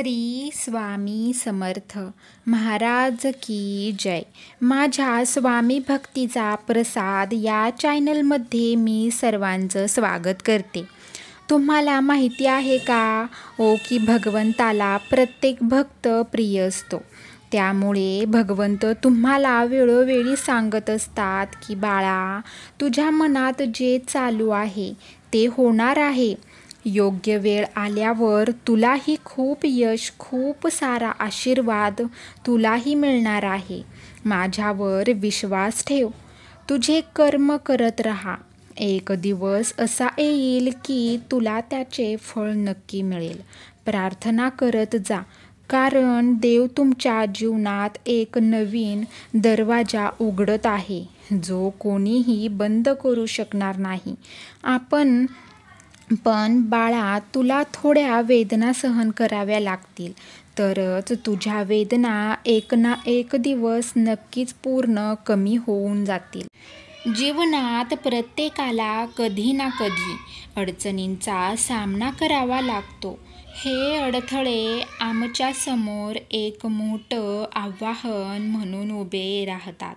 श्री स्वामी समर्थ महाराज की जय. माझ्या स्वामी भक्तीचा प्रसाद या चॅनलमध्ये मी सर्वांचं स्वागत करते. तुम्हाला माहिती आहे का की भगवंताला प्रत्येक भक्त प्रिय असतो. त्यामुळे भगवंत तुम्हाला वेळोवेळी सांगत असतात की बाळा, तुझ्या मनात जे चालू आहे ते होणार आहे. योग्य वेळ आल्यावर तुलाही खूप यश, खूप सारा आशीर्वाद तुलाही मिळणार आहे. माझ्यावर विश्वास ठेव. तुझे कर्म करत राहा. एक दिवस असा येईल की तुला त्याचे फळ नक्की मिळेल. प्रार्थना करत जा, कारण देव तुमच्या जीवनात एक नवीन दरवाजा उघडत आहे, जो कोणीही बंद करू शकणार नाही. पण बाळा, तुला थोड्या वेदना सहन कराव्या लागतील, तरच तुझ्या वेदना एक ना एक दिवस नक्कीच पूर्ण कमी होऊन जातील. जीवनात प्रत्येकाला कधी ना कधी अडचणींचा सामना करावा लागतो. हे अडथळे आमच्या समोर एक मोठं आव्हान म्हणून उभे राहतात.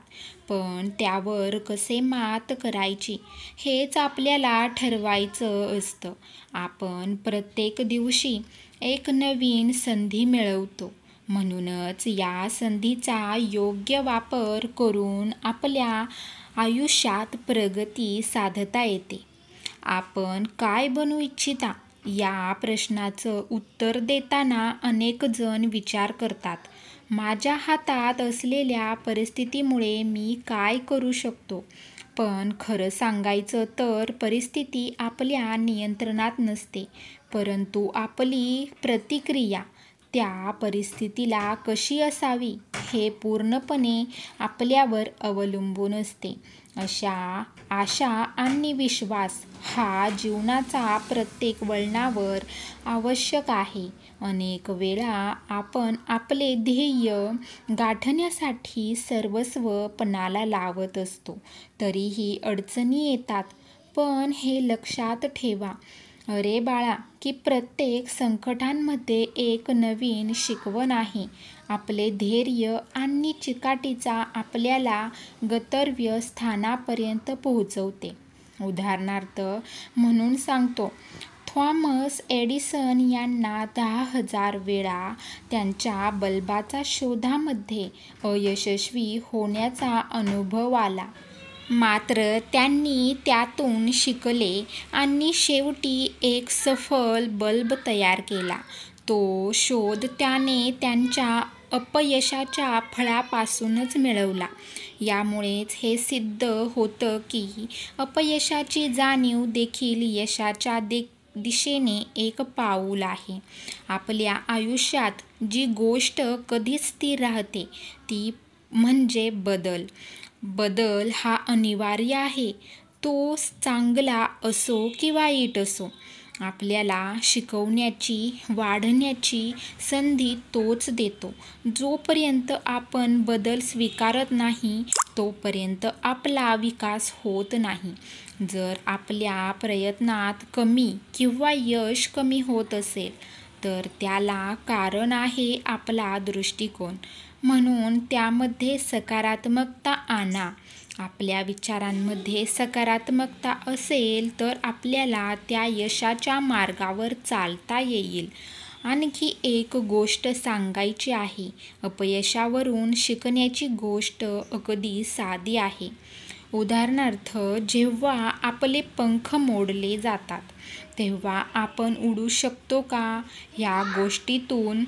पण त्यावर कसे मात करायची हेच आपल्याला ठरवायचं असतं. आपण प्रत्येक दिवशी एक नवीन संधी मिळवतो. म्हणूनच या संधीचा योग्य वापर करून आपल्या आयुष्यात प्रगती साधता येते. आपण काय बनू इच्छिता या प्रश्नाचं उत्तर देताना अनेक जण विचार करतात, माझ्या हातात असलेल्या परिस्थितीमुळे मी काय करू शकतो. पण खरं सांगायचं तर परिस्थिती आपल्या नियंत्रणात नसते, परंतु आपली प्रतिक्रिया त्या परिस्थितीला कशी असावी हे पूर्णपणे आपल्यावर अवलंबून असते. आशा आणि विश्वास हा जीवनाचा प्रत्येक वळणावर आवश्यक आहे. अनेक वेळा आपण आपले ध्येय गाठण्यासाठी सर्वस्व पणाला लावत असतो, तरीही अडचणी येतात. पण हे लक्षात ठेवा अरे बाळा, की प्रत्येक संकटांमध्ये एक नवीन शिकवण आहे. आपले धैर्य आणि चिकाटीचा आपल्याला गंतव्य स्थानापर्यंत पोहोचवते. उदाहरणार्थ म्हणून सांगतो, थॉमस एडिसन यांना 10,000 वेळा त्यांच्या बल्बाच्या शोधामध्ये अयशस्वी होण्याचा अनुभव आला. मात्र त्यांनी त्यातून शिकले आणि शेवटी एक सफल बल्ब तयार केला. तो शोध त्याने त्यांच्या अपयशाच्या फळापासूनच मिळवला. यामुळेच हे सिद्ध होतं की अपयशाची जाणीव देखील यशाच्या दिशेने एक पाऊल आहे. आपल्या आयुष्यात जी गोष्ट कधीच स्थिर राहते ती म्हणजे बदल. बदल हा अनिवार्य आहे. तो चांगला असो की वाईट असो. आपल्याला शिकवण्याची, वाढण्याची संधी तोच देतो. जोपर्यंत आपण बदल स्वीकारत नाही, तोपर्यंत आपला विकास होत नाही. जर आपल्या प्रयत्नात कमी किंवा यश कमी होत असेल, तर त्याला कारण आहे आपला दृष्टिकोन. म्हणून त्यामध्ये सकारात्मकता आणा. आपल्या विचारांमध्ये सकारात्मकता असेल तर आपल्याला त्या यशाच्या मार्गावर चालता येईल. आणखी एक गोष्ट सांगायची आहे. अपयशावरून शिकण्याची गोष्ट अगदी साधी आहे. उदाहरणार्थ, जेव्हा आपले पंख मोडले जातात, तेव्हा आपण उडू शकतो का? या गोष्टीतून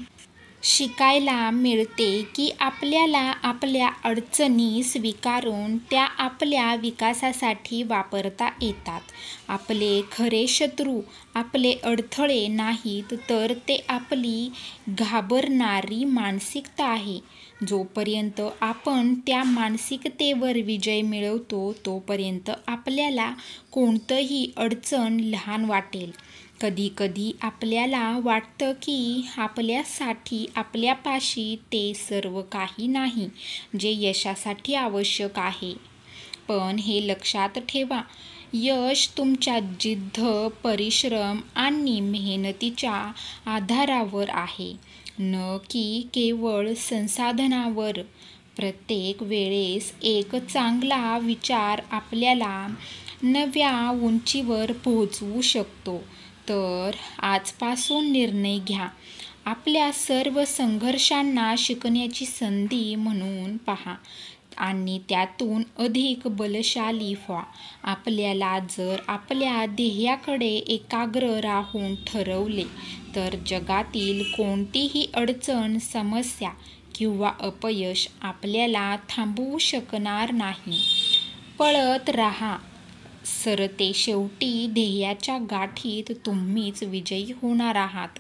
शिकायला मिळते की आपल्याला आपल्या अडचणी स्वीकारून त्या आपल्या विकासासाठी वापरता येतात. आपले खरे शत्रू आपले अडथळे नाहीत, तर ते आपली घाबरणारी मानसिकता आहे. जोपर्यंत आपण त्या मानसिकतेवर विजय मिळवतो, तोपर्यंत आपल्याला कोणतंही अडचण लहान वाटेल. कधीकधी आपल्याला वाटतं की आपल्यापाशी ते सर्व काही नाही जे यशासाठी आवश्यक आहे. पण हे लक्षात ठेवा, यश तुमच्या जिद्द, परिश्रम आणि मेहनतीच्या आधारावर आहे, न की केवळ संसाधनावर. प्रत्येक वेळेस एक चांगला विचार आपल्याला नव्या उंचीवर पोहोचवू शकतो. तर आजपासून निर्णय घ्या. आपल्या सर्व संघर्षांना शिकण्याची संधी म्हणून पहा आणि त्यातून अधिक बलशाली व्हा. आपल्याला जर आपल्या ध्येयाकडे एकाग्र राहून ठरवले, तर जगातील कोणतीही अडचण, समस्या किंवा अपयश आपल्याला थांबवू शकणार नाही. पळत राहा. सरतेशेवटी ध्येयाच्या गाठीत तुम्हीच विजयी होणार आहात.